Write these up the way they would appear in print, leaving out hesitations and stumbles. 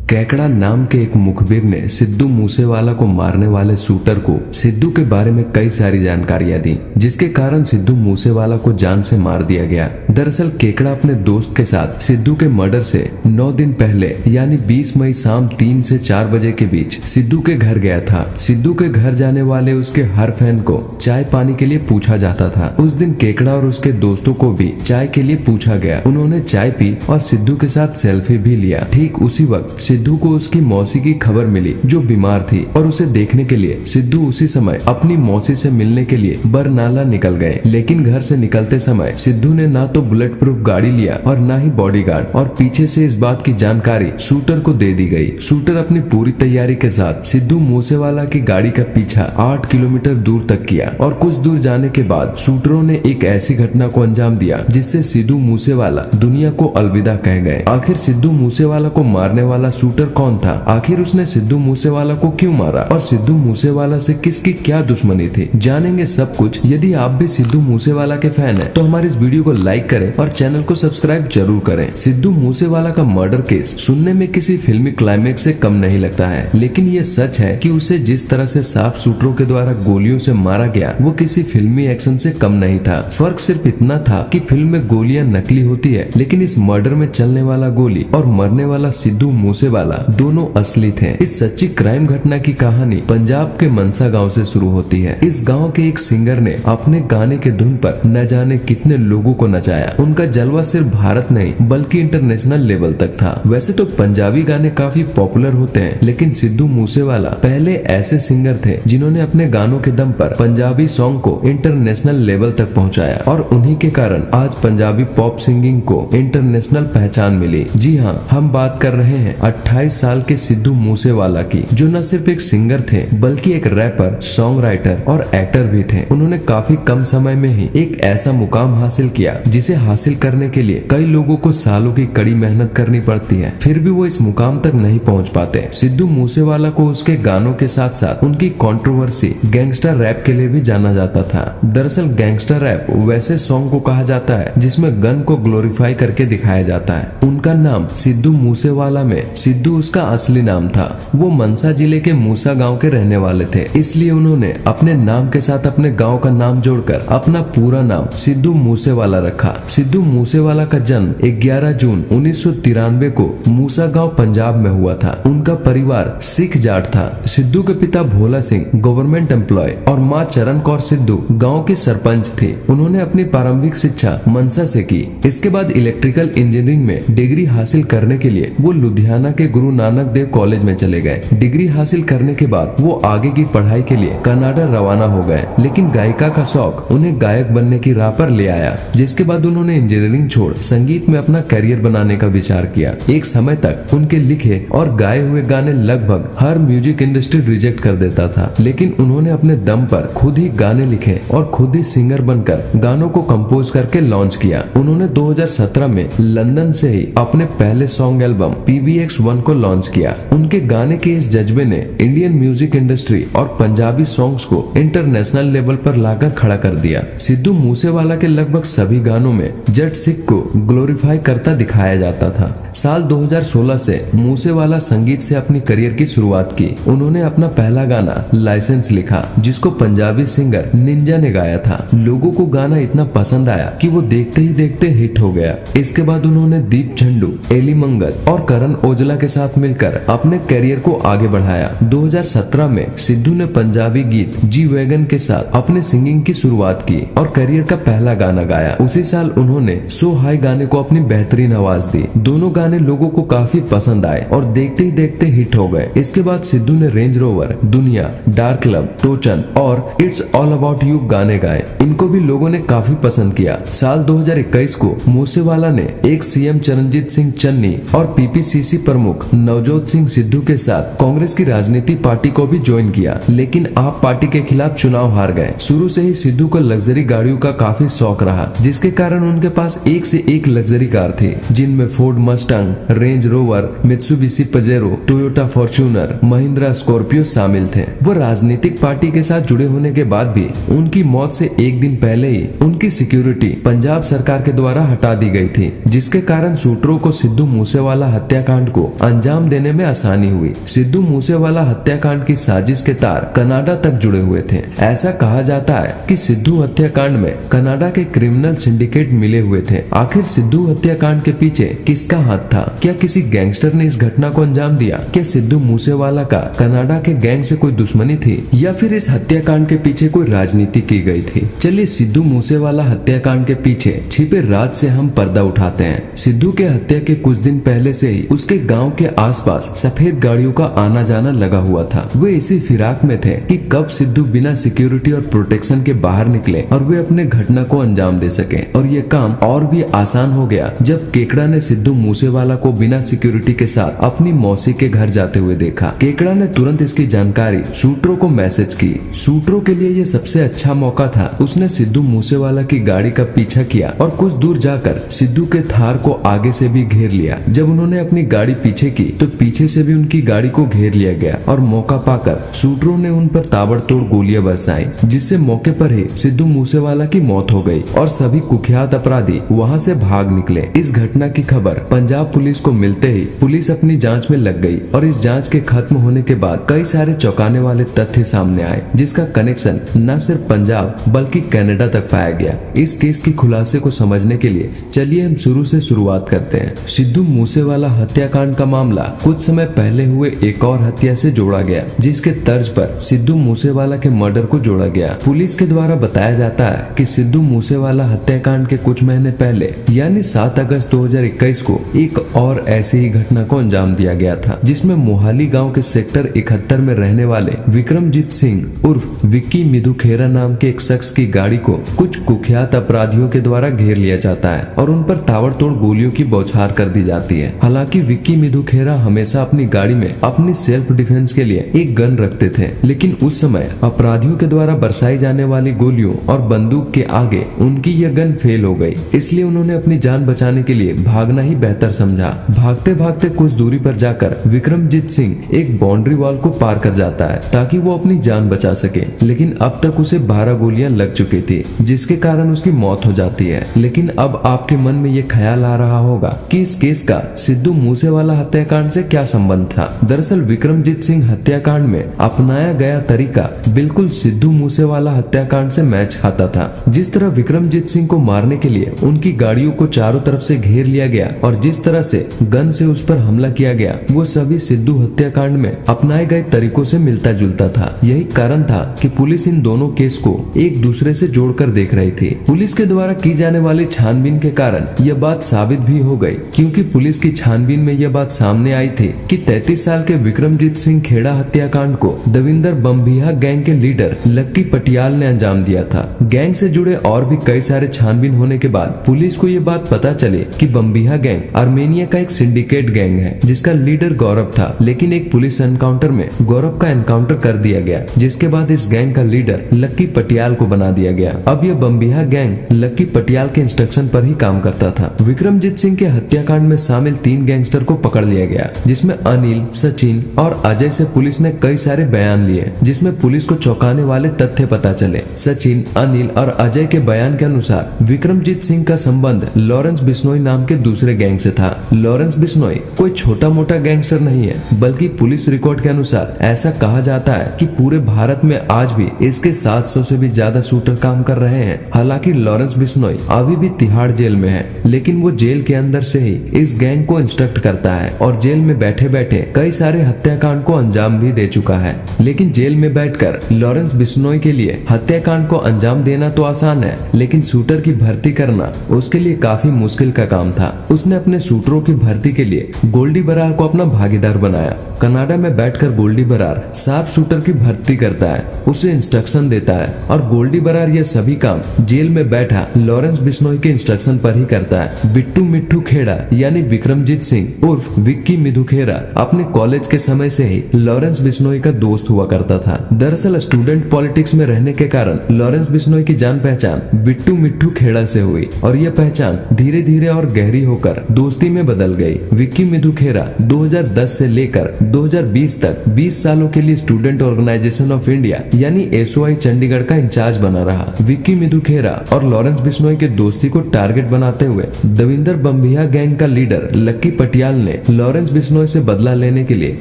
केकड़ा नाम के एक मुखबिर ने सिद्धू मूसेवाला को मारने वाले शूटर को सिद्धू के बारे में कई सारी जानकारियां दी, जिसके कारण सिद्धू मूसेवाला को जान से मार दिया गया। दरअसल केकड़ा अपने दोस्त के साथ सिद्धू के मर्डर से 9 दिन पहले यानी 20 मई शाम 3 से 4 बजे के बीच सिद्धू के घर गया था। सिद्धू के घर जाने वाले उसके हर फैन को चाय पानी के लिए पूछा जाता था। उस दिन केकड़ा और उसके दोस्तों को भी चाय के लिए पूछा गया। उन्होंने चाय पी और सिद्धू के साथ सेल्फी भी लिया। ठीक उसी वक्त सिद्धू को उसकी मौसी की खबर मिली जो बीमार थी, और उसे देखने के लिए सिद्धू उसी समय अपनी मौसी से मिलने के लिए बरनाला निकल गए। लेकिन घर से निकलते समय सिद्धू ने ना तो बुलेट प्रूफ गाड़ी लिया और ना ही बॉडीगार्ड, और पीछे से इस बात की जानकारी शूटर को दे दी गई। शूटर अपनी पूरी तैयारी के साथ सिद्धू मूसेवाला की गाड़ी का पीछा 8 किलोमीटर दूर तक किया, और कुछ दूर जाने के बाद शूटरों ने एक ऐसी घटना को अंजाम दिया जिससे सिद्धू मूसेवाला दुनिया को अलविदा कह गए। आखिर सिद्धू मूसेवाला को मारने वाला शूटर कौन था? आखिर उसने सिद्धू मूसेवाला को क्यों मारा और सिद्धू मूसेवाला से किसकी क्या दुश्मनी थी? जानेंगे सब कुछ। यदि आप भी सिद्धू मूसेवाला के फैन हैं तो हमारे इस वीडियो को लाइक करें और चैनल को सब्सक्राइब जरूर करें। सिद्धू मूसेवाला का मर्डर केस सुनने में किसी फिल्मी क्लाइमेक्स से कम नहीं लगता है, लेकिन ये सच है कि उसे जिस तरह से साफ शूटरों के द्वारा गोलियों से मारा गया वो किसी फिल्मी एक्शन से कम नहीं था। फर्क सिर्फ इतना था कि फिल्म में गोलियां नकली होती है, लेकिन इस मर्डर में चलने वाला गोली और मरने वाला सिद्धू मूसेवाला दोनों असली थे। इस सच्ची क्राइम घटना की कहानी पंजाब के मनसा गांव से शुरू होती है। इस गांव के एक सिंगर ने अपने गाने के धुन पर न जाने कितने लोगों को नचाया। उनका जलवा सिर्फ भारत नहीं बल्कि इंटरनेशनल लेवल तक था। वैसे तो पंजाबी गाने काफी पॉपुलर होते हैं, लेकिन सिद्धू मूसेवाला पहले ऐसे सिंगर थे जिन्होंने अपने गानों के दम पर पंजाबी सॉन्ग को इंटरनेशनल लेवल तक पहुंचाया, और उन्हीं के कारण आज पंजाबी पॉप सिंगिंग को इंटरनेशनल पहचान मिली। जी हाँ, हम बात कर रहे हैं 28 साल के सिद्धू मूसेवाला की, जो न सिर्फ एक सिंगर थे बल्कि एक रैपर, सॉन्ग राइटर और एक्टर भी थे। उन्होंने काफी कम समय में ही एक ऐसा मुकाम हासिल किया जिसे हासिल करने के लिए कई लोगों को सालों की कड़ी मेहनत करनी पड़ती है, फिर भी वो इस मुकाम तक नहीं पहुंच पाते। सिद्धू मूसेवाला को उसके गानों के साथ साथ उनकी कंट्रोवर्सी गैंगस्टर रैप के लिए भी जाना जाता था। दरअसल गैंगस्टर रैप वैसे सॉन्ग को कहा जाता है जिसमें गन को ग्लोरीफाई करके दिखाया जाता है। उनका नाम सिद्धू मूसेवाला में सिद्धू उसका असली नाम था। वो मनसा जिले के मूसा गांव के रहने वाले थे, इसलिए उन्होंने अपने नाम के साथ अपने गांव का नाम जोड़कर अपना पूरा नाम सिद्धू मूसेवाला रखा। सिद्धू मूसेवाला का जन्म 11 जून 1993 को मूसा गांव पंजाब में हुआ था। उनका परिवार सिख जाट था। सिद्धू के पिता भोला सिंह गवर्नमेंट एम्प्लॉय और माँ चरण कौर सिद्धू गाँव की सरपंच थी। उन्होंने अपनी प्रारंभिक शिक्षा मनसा से की। इसके बाद इलेक्ट्रिकल इंजीनियरिंग में डिग्री हासिल करने के लिए वो लुधियाना के गुरु नानक देव कॉलेज में चले गए। डिग्री हासिल करने के बाद वो आगे की पढ़ाई के लिए कनाडा रवाना हो गए, लेकिन गायिका का शौक उन्हें गायक बनने की राह पर ले आया, जिसके बाद उन्होंने इंजीनियरिंग छोड़ संगीत में अपना करियर बनाने का विचार किया। एक समय तक उनके लिखे और गाए हुए गाने लगभग हर म्यूजिक इंडस्ट्री रिजेक्ट कर देता था, लेकिन उन्होंने अपने दम पर खुद ही गाने लिखे और खुद ही सिंगर बनकर गानों को कंपोज करके लॉन्च किया। उन्होंने 2017 में लंदन से ही अपने पहले सॉन्ग एल्बम PBX1 को लॉन्च किया। उनके गाने के इस जज्बे ने इंडियन म्यूजिक इंडस्ट्री और पंजाबी सॉन्ग्स को इंटरनेशनल लेवल पर लाकर खड़ा कर दिया। सिद्धू मूसेवाला के लगभग सभी गानों में जट सिख को ग्लोरीफाई करता दिखाया जाता था। साल 2016 से मूसेवाला संगीत से अपनी करियर की शुरुआत की। उन्होंने अपना पहला गाना लाइसेंस लिखा, जिसको पंजाबी सिंगर निंजा ने गाया था। लोगों को गाना इतना पसंद आया कि वो देखते ही देखते हिट हो गया। इसके बाद उन्होंने दीप झंडू, एली मंगत और करण ओजला के साथ मिलकर अपने करियर को आगे बढ़ाया। 2017 में सिद्धू ने पंजाबी गीत जी वैगन के साथ अपने सिंगिंग की शुरुआत की और करियर का पहला गाना गाया। उसी साल उन्होंने सो हाई गाने को अपनी बेहतरीन आवाज दी। दोनों गाने लोगों को काफी पसंद आए और देखते ही देखते हिट हो गए। इसके बाद सिद्धू ने रेंज रोवर, दुनिया, डार्क क्लब, टोचन और इट्स ऑल अबाउट यू गाने गाए। इनको भी लोगों ने काफी पसंद किया। साल 2021 को मूसेवाला ने एक CM चरणजीत सिंह चन्नी और PPCC प्रमुख नवजोत सिंह सिद्धू के साथ कांग्रेस की राजनीति पार्टी को भी ज्वाइन किया, लेकिन आप पार्टी के खिलाफ चुनाव हार गए। शुरू से ही सिद्धू को लग्जरी गाड़ियों का काफी शौक रहा, जिसके कारण उनके पास एक से एक लग्जरी कार थी, जिनमें Ford Mustang, range rover, Mitsubishi Pajero, Toyota Fortuner, Mahindra Scorpio शामिल थे। वो राजनीतिक पार्टी के साथ जुड़े होने के बाद भी उनकी मौत से एक दिन पहले ही उनकी सिक्योरिटी पंजाब सरकार के द्वारा हटा दी गई थी, जिसके कारण शूटरों को सिद्धू मूसेवाला हत्याकांड को अंजाम देने में आसानी हुई। सिद्धू मूसेवाला हत्याकांड की साजिश के तार कनाडा तक जुड़े हुए थे। ऐसा कहा जाता है कि सिद्धू हत्याकांड में कनाडा के क्रिमिनल सिंडिकेट मिले हुए थे। आखिर सिद्धू हत्याकांड के पीछे किसका हाथ था? क्या किसी गैंगस्टर ने इस घटना को अंजाम दिया? क्या सिद्धू मूसेवाला का कनाडा के गैंग से कोई दुश्मनी थी या फिर इस हत्याकांड के पीछे कोई राजनीति की गई थी? चलिए सिद्धू मूसेवाला हत्याकांड के पीछे छिपे राज से हम पर्दा उठाते हैं। सिद्धू के हत्या के कुछ दिन पहले से ही उसके गांव के आसपास सफेद गाड़ियों का आना जाना लगा हुआ था। वे इसी फिराक में थे कि कब सिद्धू बिना सिक्योरिटी और प्रोटेक्शन के बाहर निकले और वे अपने घटना को अंजाम दे सके। और ये काम और भी आसान हो गया जब केकड़ा ने सिद्धू मूसेवाला को बिना सिक्योरिटी के साथ अपनी मौसी के घर जाते हुए देखा। केकड़ा ने तुरंत इसकी जानकारी शूटरों को मैसेज की। शूटरों के लिए ये सबसे अच्छा मौका था। उसने सिद्धू मूसेवाला की गाड़ी का पीछा किया और कुछ दूर जाकर सिद्धू के थार को आगे से भी घेर लिया। जब उन्होंने अपनी गाड़ी पीछे की तो पीछे से भी उनकी गाड़ी को घेर लिया गया और मौका पाकर शूटरों ने उन पर ताबड़तोड़ गोलियां बरसाई, जिससे मौके पर ही सिद्धू मूसेवाला की मौत हो गई और सभी कुख्यात अपराधी वहां से भाग निकले। इस घटना की खबर पंजाब पुलिस को मिलते ही पुलिस अपनी जांच में लग गई और इस जांच के खत्म होने के बाद कई सारे चौंकाने वाले तथ्य सामने आए, जिसका कनेक्शन न सिर्फ पंजाब बल्कि कनाडा तक पाया गया। इस केस की खुलासे को समझने के लिए चलिए हम शुरू से शुरुआत करते हैं। सिद्धू मूसेवाला हत्याकांड का मामला कुछ समय पहले हुए एक और हत्या से जोड़ा गया, जिसके तर्ज पर सिद्धू मूसेवाला के मर्डर को जोड़ा गया। पुलिस के द्वारा बताया जाता है कि सिद्धू मूसेवाला हत्याकांड के कुछ महीने पहले यानी 7 अगस्त 2021 को एक और ऐसी ही घटना को अंजाम दिया गया था, जिसमें मोहाली गांव के सेक्टर 71 में रहने वाले विक्रमजीत सिंह उर्फ विक्की मिधु खेरा नाम के एक शख्स की गाड़ी को कुछ कुख्यात अपराधियों के द्वारा घेर लिया जाता है और उन पर ताबड़तोड़ गोलियों की बौछार कर दी जाती है। हालांकि विक्की मिधु खेरा हमेशा अपनी गाड़ी में अपनी सेल्फ डिफेंस के लिए एक गन रखते थे, लेकिन उस समय अपराधियों के द्वारा बरसाई जाने वाली गोलियों और बंदूक के आगे उनकी यह गन फेल हो गई। इसलिए उन्होंने अपनी जान बचाने के लिए भागना ही बेहतर समझा। भागते भागते कुछ दूरी पर जाकर विक्रमजीत सिंह एक बाउंड्री वॉल को पार कर जाता है ताकि वो अपनी जान बचा सके, लेकिन अब तक उसे 12 गोलियां लग चुकी थी, जिसके कारण उसकी मौत हो जाती है। लेकिन अब आपके मन में ये ख्याल आ रहा होगा कि इस केस का सिद्धू मूसेवाला हत्याकांड से क्या संबंध था। दरअसल विक्रमजीत सिंह हत्याकांड में अपनाया गया तरीका बिल्कुल सिद्धू मूसेवाला हत्याकांड से मैच खाता था। जिस तरह विक्रमजीत सिंह को मारने के लिए उनकी गाड़ियों को चारों तरफ से घेर लिया गया और जिस तरह से गन से उस पर हमला किया गया, वो सभी सिद्धू हत्याकांड में अपनाए गए तरीकों से मिलता जुलता था। यही कारण था कि पुलिस इन दोनों केस को एक दूसरे से जोड़कर देख रही थी। पुलिस के द्वारा की जाने वाली छानबीन के कारण यह बात साबित भी हो गई, क्योंकि पुलिस की छानबीन में यह बात सामने आई थी कि 33 साल के विक्रमजीत सिंह खेड़ा हत्याकांड को दविंदर बम्बिहा गैंग के लीडर लक्की पटियाल ने अंजाम दिया था। गैंग से जुड़े और भी कई सारे छानबीन होने के बाद पुलिस को ये बात पता चली कि बम्बिहा गैंग आर्मेनिया का एक सिंडिकेट गैंग है, जिसका लीडर गौरव था। लेकिन एक पुलिस एनकाउंटर में गौरव का एनकाउंटर कर दिया गया, जिसके बाद इस गैंग का लीडर लक्की पटियाल को बना दिया गया। अब यह बम्बिहा गैंग लक्की पटियाल के इंस्ट्रक्शन पर ही काम करता था। विक्रमजीत सिंह के हत्याकांड में शामिल 3 गैंगस्टर को पकड़ लिया गया, जिसमें अनिल, सचिन और अजय से पुलिस ने कई सारे बयान लिए, जिसमें पुलिस को चौंकाने वाले तथ्य पता चले। सचिन, अनिल और अजय के बयान के अनुसार विक्रमजीत सिंह का संबंध लॉरेंस बिश्नोई नाम के दूसरे गैंग से था। लॉरेंस बिश्नोई कोई छोटा मोटा गैंगस्टर नहीं है, बल्कि पुलिस रिकॉर्ड के अनुसार ऐसा कहा जाता है कि पूरे भारत में आज भी इसके 700 से भी ज्यादा शूटर काम कर रहे हैं। हालांकि लॉरेंस बिश्नोई अभी भी तिहाड़ जेल में है, लेकिन वो जेल के अंदर से ही इस गैंग को इंस्ट्रक्ट करता है और जेल में बैठे बैठे कई सारे हत्याकांड को अंजाम भी दे चुका है। लेकिन जेल में बैठकर लॉरेंस बिश्नोई के लिए हत्याकांड को अंजाम देना तो आसान है, लेकिन शूटर की भर्ती करना उसके लिए काफी मुश्किल का काम था। उसने अपने शूटरों की भर्ती के लिए गोल्डी बरार को अपना भागीदार बनाया। कनाडा में बैठकर गोल्डी बरार शार्प शूटर की भर्ती करता है, उसे इंस्ट्रक्शन देता है और गोल्डी बरार यह सभी काम जेल में बैठा लॉरेंस बिश्नोई के इंस्ट्रक्शन पर ही करता है। बिट्टू मिट्ठू खेड़ा यानी विक्रमजीत सिंह उर्फ विक्की मिधु खेरा अपने कॉलेज के समय से ही लॉरेंस बिश्नोई का दोस्त हुआ करता था। दरअसल स्टूडेंट पॉलिटिक्स में रहने के कारण लॉरेंस बिश्नोई की जान पहचान बिट्टू मिट्ठू खेड़ा से हुई और यह पहचान धीरे धीरे और गहरी होकर दोस्ती में बदल गई। विक्की मिधु खेरा 2010 से लेकर 2020 तक 20 सालों के लिए स्टूडेंट ऑर्गेनाइजेशन ऑफ इंडिया यानी SOI चंडीगढ़ का इंचार्ज बना रहा। विक्की मिधु खेरा और लॉरेंस बिश्नोई के दोस्ती को टारगेट बनाते हुए दविंदर बम्बिहा गैंग का लीडर लक्की पटियाल ने लॉरेंस बिश्नोई से बदला लेने के लिए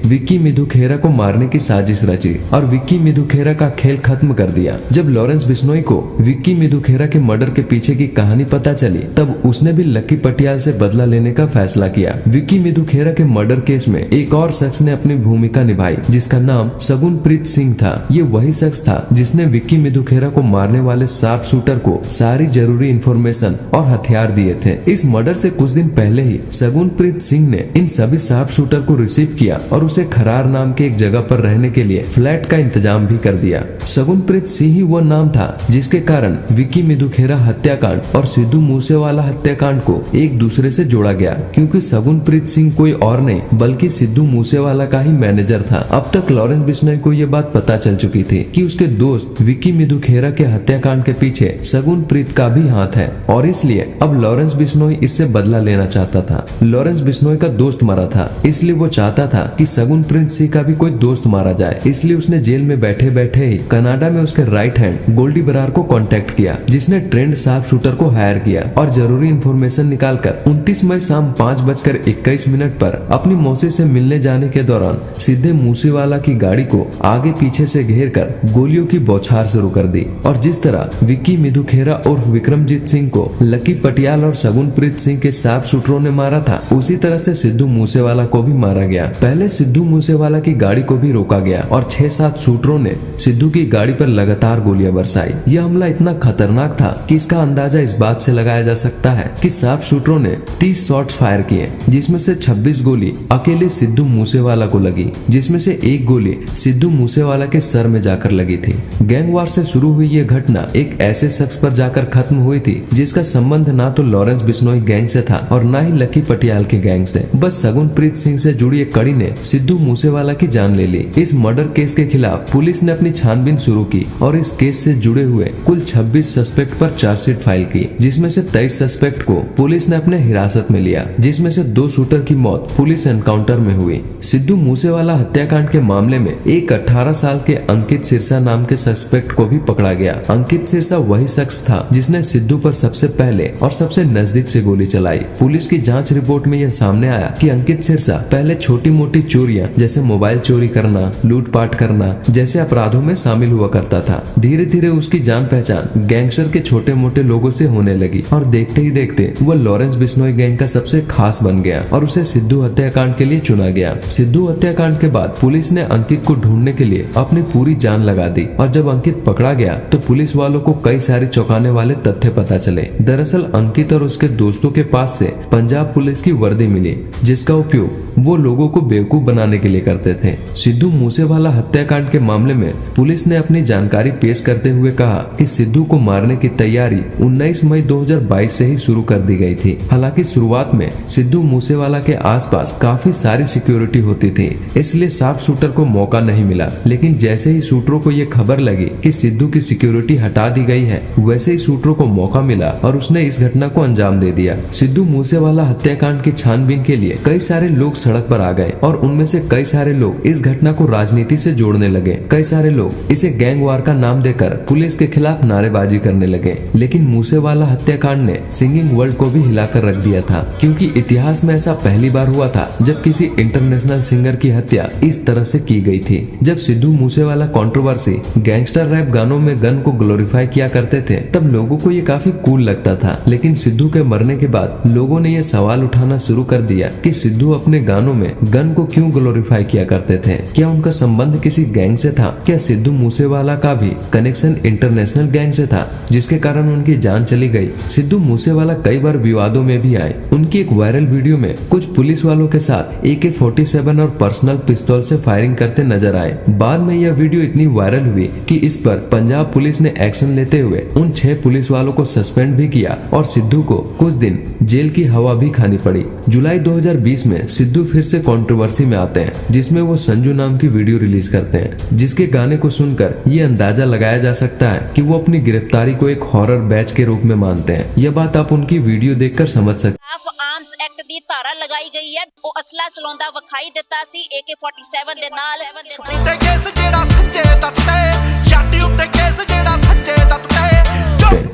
विक्की मिधु खेरा को मारने की साजिश रची और विक्की मिधु खेरा का खेल खत्म कर दिया। जब लॉरेंस बिश्नोई को विक्की मिधु खेरा के मर्डर के पीछे की कहानी पता चली तब उसने भी लकी पटियाल से बदला लेने का फैसला किया। विक्की मिधु खेरा के मर्डर केस में एक और शख्स ने अपनी भूमिका निभाई जिसका नाम सगुनप्रीत सिंह था। ये वही शख्स था जिसने विक्की मिधु खेरा को मारने वाले शार्प शूटर को सारी जरूरी इंफॉर्मेशन और हथियार दिए थे। इस मर्डर से कुछ दिन पहले ही सगुनप्रीत सिंह ने इन सभी शार्प शूटर को रिसीव किया और उसे खरार नाम के एक जगह पर रहने के लिए फ्लैट का इंतजाम भी कर दिया। सगुनप्रीत सिंह ही वो नाम था जिसके कारण विक्की मिधु खेरा हत्याकांड और सिद्धू मूसेवाला हत्याकांड को एक दूसरे से जोड़ा गया, क्योंकि सगुनप्रीत सिंह कोई और नहीं बल्कि सिद्धू मूसेवाला का ही मैनेजर था। अब तक लॉरेंस बिश्नोई को ये बात पता चल चुकी थी कि उसके दोस्त विक्की मिधु खेरा के हत्याकांड के पीछे सगुनप्रीत का भी हाथ है और इसलिए अब लॉरेंस बिश्नोई इससे बदला लेना चाहता था। लॉरेंस बिश्नोई का दोस्त मरा था, इसलिए वो चाहता था कि सगुनप्रीत सिंह का भी कोई दोस्त मारा जाए। इसलिए उसने जेल में बैठे बैठे ही कनाडा में उसके राइट हैंड गोल्डी बरार को कांटेक्ट किया, जिसने ट्रेंड शार्प शूटर को हायर किया और जरूरी इंफॉर्मेशन निकालकर 29 मई शाम 5:21 पर अपनी मौसी से मिलने जाने के दौरान सीधे मूसेवाला की गाड़ी को आगे पीछे से घेर कर गोलियों की बौछार शुरू कर दी। और जिस तरह विक्की मिधु खेरा और विक्रमजीत सिंह को लकी पटियाल और सगुनप्रीत सिंह के शार्प शूटरों ने मारा था, उसी तरह से सिद्धू मूसेवाला को भी मारा गया। पहले सिद्धू मूसेवाला की गाड़ी को भी रोका गया और 6-7 शूटरों ने सिद्धू की गाड़ी पर लगातार गोलियां बरसाई। यह हमला इतना खतरनाक था कि इसका अंदाजा इस बात से लगाया जा सकता है कि शार्प शूटरों ने 30 शॉट्स फायर किए, जिसमें से 26 गोली अकेले सिद्धू मूसेवाला को लगी, जिसमें से एक गोली सिद्धू मूसेवाला के सर में जाकर लगी थी। गैंगवार से शुरू हुई ये घटना एक ऐसे शख्स पर जाकर खत्म हुई थी जिसका संबंध ना तो लॉरेंस बिश्नोई गैंग से था और ना ही लकी पटियाल के गैंग से। बस सगुनप्रीत सिंह से जुड़ी एक कड़ी ने सिद्धू मूसेवाला की जान ले ली। इस मर्डर केस के खिलाफ पुलिस ने अपनी छानबीन शुरू की और इस केस से जुड़े हुए कुल 26 सस्पेक्ट पर चार्जशीट फाइल की, जिसमें से 23 सस्पेक्ट को पुलिस ने अपने हिरासत में लिया, जिसमें से 2 शूटर की मौत पुलिस एनकाउंटर में हुई। सिद्धू मूसेवाला हत्याकांड के मामले में एक 18 साल के अंकित सिरसा नाम के सस्पेक्ट को भी पकड़ा गया। अंकित सिरसा वही शख्स था जिसने सिद्धू पर सबसे पहले और सबसे नजदीक से गोली चलाई। पुलिस की जांच रिपोर्ट में यह सामने आया कि अंकित सिरसा पहले छोटी मोटी चोरियां जैसे मोबाइल चोरी करना, लूटपाट करना जैसे अपराधों में शामिल हुआ करता था। धीरे धीरे उसकी जान पहचान गैंगस्टर के छोटे मोटे लोगों से होने लगी और देखते ही देखते वह लॉरेंस बिश्नोई गैंग का सबसे खास बन गया और उसे सिद्धू हत्याकांड के लिए चुना गया। सिद्धू हत्याकांड के बाद पुलिस ने अंकित को ढूंढने के लिए अपनी पूरी जान लगा दी और जब अंकित पकड़ा गया तो पुलिस वालों को कई सारे चौंकाने वाले तथ्य पता चले। दरअसल अंकित और उसके दोस्तों के पास से पंजाब पुलिस की वर्दी मिली, जिसका उपयोग वो लोगों को बेवकूफ बनाने के लिए करते थे। सिद्धू मूसेवाला हत्याकांड के मामले में पुलिस ने अपनी जानकारी पेश करते हुए कहा कि सिद्धू को मारने की तैयारी 19 मई 2022 से ही शुरू कर दी गई थी। हालांकि शुरुआत में सिद्धू मूसेवाला के आसपास काफी सारी सिक्योरिटी होती थी, इसलिए शार्प शूटर को मौका नहीं मिला। लेकिन जैसे ही शूटरों को ये खबर लगी कि सिद्धू की सिक्योरिटी हटा दी गई है, वैसे ही शूटरों को मौका मिला और उसने इस घटना को अंजाम दे दिया। सिद्धू मूसेवाला हत्याकांड की छानबीन के लिए कई सारे लोग सड़क पर आ गए और उनमें से कई सारे लोग इस घटना को राजनीति से जोड़ने लगे। कई सारे लोग इसे गैंग वार का नाम देकर पुलिस के खिलाफ नारेबाजी करने लगे। लेकिन मूसेवाला हत्याकांड ने सिंगिंग वर्ल्ड को भी हिलाकर रख दिया था, क्योंकि इतिहास में ऐसा पहली बार हुआ था जब किसी इंटरनेशनल सिंगर की हत्या इस तरह से की गई थी। जब Sidhu Moosewala controversy gangster rap गानों में गन को ग्लोरीफाई किया करते थे, तब लोगों को ये काफी कूल लगता था। लेकिन सिद्धू के मरने के बाद लोगों ने ये सवाल उठाना शुरू कर दिया कि सिद्धू अपने गानों में गन को क्यों ग्लोरीफाई किया करते थे। क्या उनका संबंध किसी गैंग से था? क्या सिद्धू मूसेवाला का भी कनेक्शन इंटरनेशनल गैंग से था जिसके कारण उनकी जान चली गई? सिद्धू मूसेवाला कई बार विवादों में भी आए। उनकी एक वायरल वीडियो में कुछ पुलिस वालों के साथ AK-47 और पर्सनल पिस्तौल से फायरिंग करते नजर आए। बाद में यह वीडियो इतनी वायरल हुई कि इस पर पंजाब पुलिस ने एक्शन लेते हुए उन 6 पुलिस वालों को सस्पेंड भी किया और सिद्धू को कुछ दिन जेल की हवा भी खानी पड़ी। जुलाई 2020 में सिद्धू फिर से कंट्रोवर्सी में आते हैं, जिसमें वो संजू नाम की वीडियो रिलीज करते हैं, जिसके गाने को सुनकर ये अंदाजा लगाया जा सकता है कि वो अपनी गिरफ्तारी को एक हॉरर बैच के रूप में मानते हैं। यह बात आप उनकी वीडियो देखकर समझ सकते हैं। आर्म्स एक्ट ਦੀ ਧਾਰਾ ਲਗਾਈ ਗਈ ਹੈ। ਉਹ ਅਸਲਾ ਚਲਾਉਂਦਾ ਵਿਖਾਈ ਦਿੱਤਾ ਸੀ AK-47 ਦੇ ਨਾਲ। ਉੱਤੇ ਕੇਸ ਜਿਹੜਾ ਸੱਚੇ ਤੱਤੇ ਯਾਟੀ ਉੱਤੇ ਕੇਸ ਜਿਹੜਾ ਸੱਚੇ ਤੱਤੇ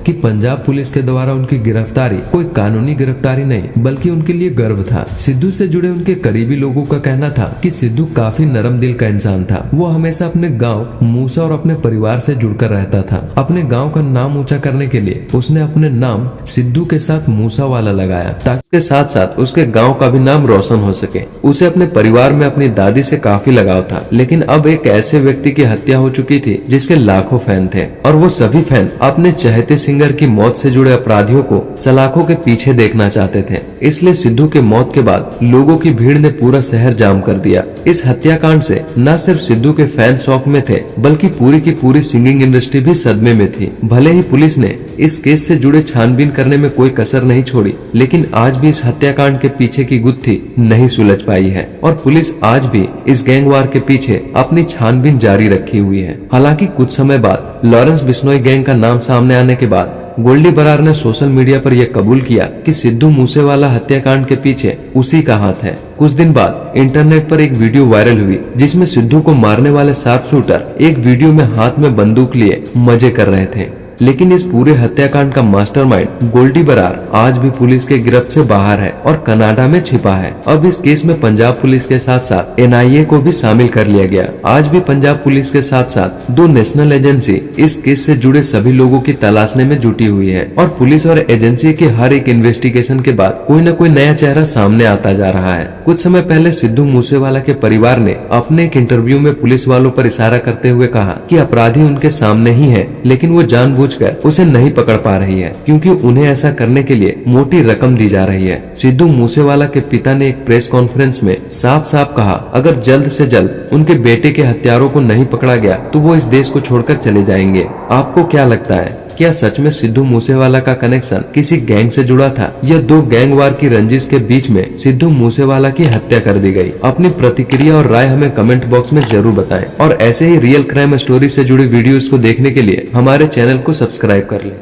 कि पंजाब पुलिस के द्वारा उनकी गिरफ्तारी कोई कानूनी गिरफ्तारी नहीं बल्कि उनके लिए गर्व था। सिद्धू से जुड़े उनके करीबी लोगों का कहना था कि सिद्धू काफी नरम दिल का इंसान था। वो हमेशा अपने गांव मूसा और अपने परिवार से जुड़कर रहता था। अपने गांव का नाम ऊंचा करने के लिए उसने अपने नाम सिद्धू के साथ मूसा वाला लगाया ताकि उसके साथ साथ उसके गांव का भी नाम रोशन हो सके। उसे अपने परिवार में अपनी दादी से काफी लगाव था, लेकिन अब एक ऐसे व्यक्ति की हत्या हो चुकी थी जिसके लाखों फैन थे और वो सभी फैन अपने चहेते सिंगर की मौत से जुड़े अपराधियों को सलाखों के पीछे देखना चाहते थे। इसलिए सिद्धू के मौत के बाद लोगों की भीड़ ने पूरा शहर जाम कर दिया। इस हत्याकांड से न सिर्फ सिद्धू के फैन शौक में थे बल्कि पूरी की पूरी सिंगिंग इंडस्ट्री भी सदमे में थी। भले ही पुलिस ने इस केस से जुड़े छानबीन करने में कोई कसर नहीं छोड़ी, लेकिन आज भी इस हत्याकांड के पीछे की गुत्थी नहीं सुलझ पाई है और पुलिस आज भी इस गैंगवार के पीछे अपनी छानबीन जारी रखी हुई है। हालांकि कुछ समय बाद लॉरेंस बिश्नोई गैंग का नाम सामने आने के बाद गोल्डी बरार ने सोशल मीडिया पर यह कबूल किया कि सिद्धू मूसेवाला हत्याकांड के पीछे उसी का हाथ है। कुछ दिन बाद इंटरनेट पर एक वीडियो वायरल हुई जिसमें सिद्धू को मारने वाले शार्प शूटर एक वीडियो में हाथ में बंदूक लिए मजे कर रहे थे। लेकिन इस पूरे हत्याकांड का मास्टरमाइंड गोल्डी बरार आज भी पुलिस के गिरफ्त से बाहर है और कनाडा में छिपा है। अब इस केस में पंजाब पुलिस के साथ साथ NIA को भी शामिल कर लिया गया। आज भी पंजाब पुलिस के साथ साथ 2 नेशनल एजेंसी इस केस से जुड़े सभी लोगों की तलाशने में जुटी हुई है और पुलिस और एजेंसी के हर एक इन्वेस्टिगेशन के बाद कोई न कोई नया चेहरा सामने आता जा रहा है। कुछ समय पहले सिद्धू मूसेवाला के परिवार ने अपने एक इंटरव्यू में पुलिस वालों पर इशारा करते हुए कहा कि अपराधी उनके सामने ही है, लेकिन वो जानबूझकर उसे नहीं पकड़ पा रही है क्योंकि उन्हें ऐसा करने के लिए मोटी रकम दी जा रही है। सिद्धू मूसेवाला के पिता ने एक प्रेस कॉन्फ्रेंस में साफ साफ कहा, अगर जल्द से जल्द उनके बेटे के हत्यारों को नहीं पकड़ा गया तो वो इस देश को छोड़कर चले जाएंगे। आपको क्या लगता है, क्या सच में सिद्धू मूसेवाला का कनेक्शन किसी गैंग से जुड़ा था या 2 गैंगवार की रंजिश के बीच में सिद्धू मूसेवाला की हत्या कर दी गई? अपनी प्रतिक्रिया और राय हमें कमेंट बॉक्स में जरूर बताएं और ऐसे ही रियल क्राइम स्टोरी से जुड़ी वीडियोस को देखने के लिए हमारे चैनल को सब्सक्राइब कर लें।